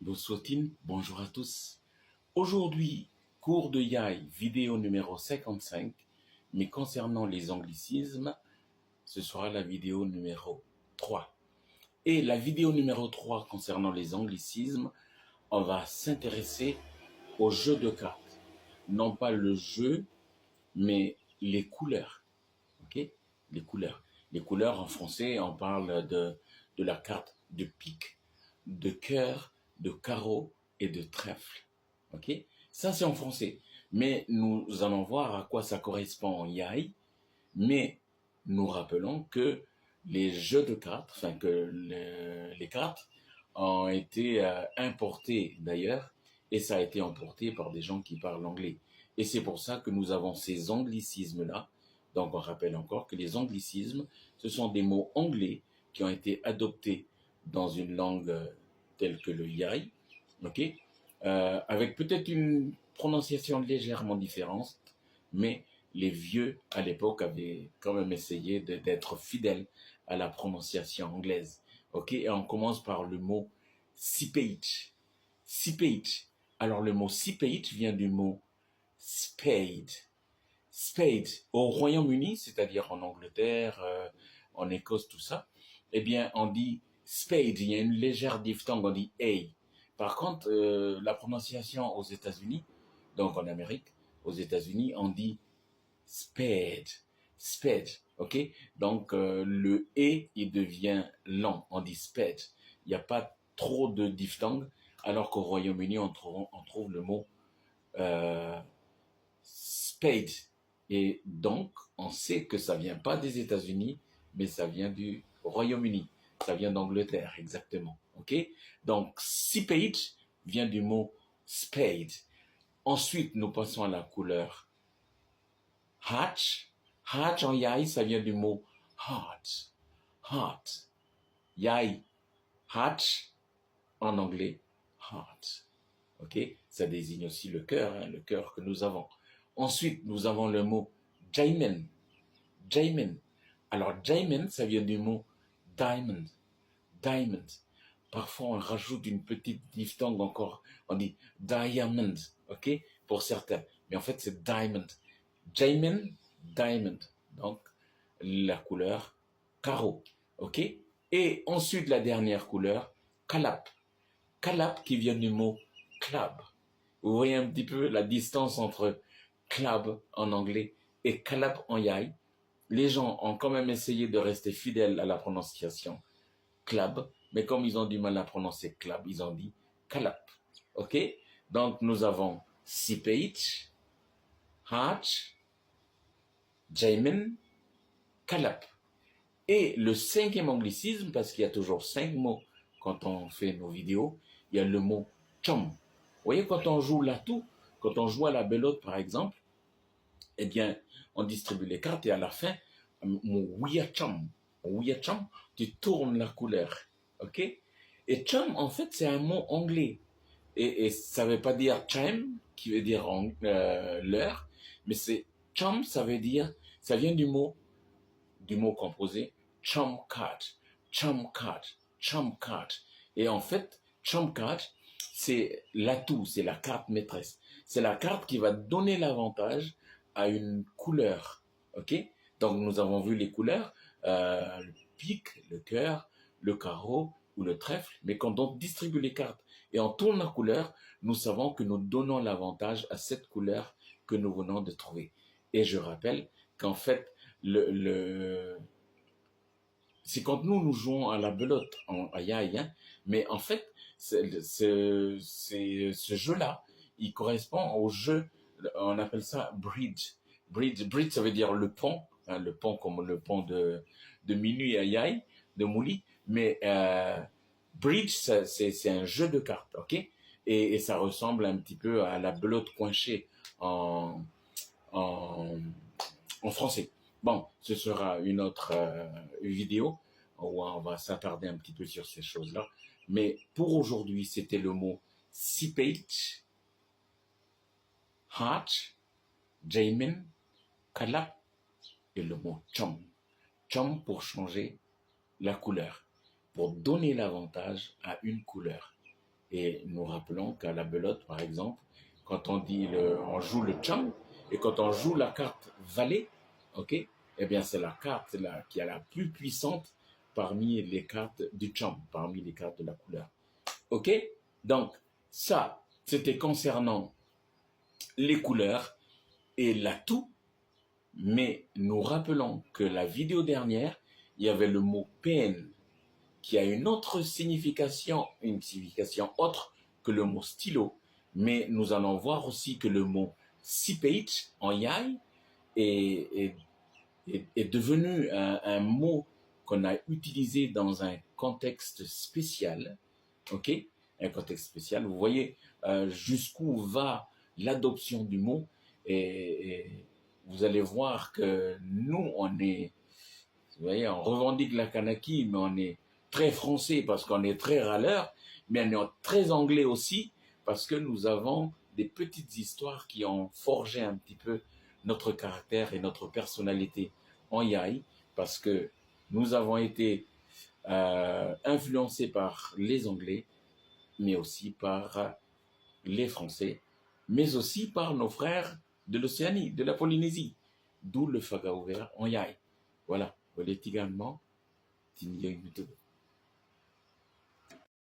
Bonsoir, bonjour à tous. Aujourd'hui, cours de Yai, vidéo numéro 55, mais concernant les anglicismes, ce sera la vidéo numéro 3. Et la vidéo numéro 3 concernant les anglicismes, on va s'intéresser au jeu de cartes. Non pas le jeu, mais les couleurs. Ok? Les couleurs. Les couleurs en français, on parle de la carte de pique, de cœur, de carreau et de trèfle. Ok? Ça, c'est en français. Mais nous allons voir à quoi ça correspond en yai. Mais nous rappelons que les jeux de cartes, enfin que les cartes ont été importées d'ailleurs, et ça a été importé par des gens qui parlent anglais. Et c'est pour ça que nous avons ces anglicismes-là. Donc on rappelle encore que les anglicismes, ce sont des mots anglais qui ont été adoptés dans une langue telle que le yai, ok, avec peut-être une prononciation légèrement différente, mais les vieux à l'époque avaient quand même essayé d'être fidèles à la prononciation anglaise. Ok, et on commence par le mot sipage. Sipage. Alors le mot sipage vient du mot spade. Spade. Au Royaume-Uni, c'est-à-dire en Angleterre, en Écosse, tout ça, eh bien on dit spade. Il y a une légère diphtongue, on dit a. Par contre, la prononciation aux États-Unis, donc en Amérique, aux États-Unis, on dit spade, spade, ok? Donc le et il devient lent, on dit spade. Il n'y a pas trop de diphtongue, alors qu'au Royaume-Uni on trouve le mot spade. Et donc on sait que ça vient pas des États-Unis, mais ça vient du Royaume-Uni, ça vient d'Angleterre exactement, ok? Donc sipage vient du mot spade. Ensuite nous passons à la couleur hatch. Hatch en yai, ça vient du mot heart. Heart. Yai. Hatch en anglais. Heart. Ok? Ça désigne aussi le cœur, hein, le cœur que nous avons. Ensuite, nous avons le mot Jaimen. Jaimen. Alors, Jaimen, ça vient du mot diamond. Diamond. Parfois, on rajoute une petite diphtongue encore. On dit diamond. Ok? Pour certains. Mais en fait, c'est diamond. Jaimen, diamond. Donc, la couleur carreau. Ok? Et ensuite, la dernière couleur, kalap. Kalap qui vient du mot club. Vous voyez un petit peu la distance entre club en anglais et kalap en yai. Les gens ont quand même essayé de rester fidèles à la prononciation club, mais comme ils ont du mal à prononcer club, ils ont dit kalap. Ok? Donc, nous avons sipage, hatch, Jaimen, kalap. Et le cinquième anglicisme, parce qu'il y a toujours 5 mots quand on fait nos vidéos, il y a le mot chum. Vous voyez, quand on joue l'atout, quand on joue à la belote par exemple, eh bien, on distribue les cartes et à la fin, mon chum, tu tournes la couleur. Ok? Et chum, en fait, c'est un mot anglais. Et ça veut pas dire chime, qui veut dire l'heure, mais c'est chum, ça vient du mot composé trump card, trump card, trump card. Et en fait, trump card, c'est l'atout, c'est la carte maîtresse. C'est la carte qui va donner l'avantage à une couleur. Ok? Donc nous avons vu les couleurs, le pique, le cœur, le carreau ou le trèfle. Mais quand on distribue les cartes et on tourne la couleur, nous savons que nous donnons l'avantage à cette couleur que nous venons de trouver. Et je rappelle qu'en fait, c'est quand nous jouons à la belote, en yai, hein, mais en fait, ce jeu-là, il correspond au jeu, on appelle ça bridge. Bridge, ça veut dire le pont, hein, le pont comme le pont de minuit à yai, de Mouli, mais bridge, c'est un jeu de cartes, ok? Et ça ressemble un petit peu à la belote coinchée en, en français. Bon, ce sera une autre vidéo où on va s'attarder un petit peu sur ces choses-là. Mais pour aujourd'hui, c'était le mot sipage, hatch, Jaimen, kalap et le mot chum. Chum pour changer la couleur, pour donner l'avantage à une couleur. Et nous rappelons qu'à la belote, par exemple, quand on joue le cham, et quand on joue la carte valet, ok, eh bien c'est la carte là, qui est la plus puissante parmi les cartes du cham, parmi les cartes de la couleur. Ok, donc ça, c'était concernant les couleurs et l'atout, mais nous rappelons que la vidéo dernière, il y avait le mot pen qui a une autre signification, une signification autre que le mot stylo, mais nous allons voir aussi que le mot sipage en yai est devenu un mot qu'on a utilisé dans un contexte spécial, ok? Un contexte spécial. Vous voyez jusqu'où va l'adoption du mot et vous allez voir que nous, vous voyez, on revendique la Kanaki, mais on est très français parce qu'on est très râleur, mais on est très anglais aussi parce que nous avons des petites histoires qui ont forgé un petit peu notre caractère et notre personnalité en Yai, parce que nous avons été influencés par les Anglais, mais aussi par les Français, mais aussi par nos frères de l'Océanie, de la Polynésie, d'où le faga ouvert en Yai. Voilà, voilà également.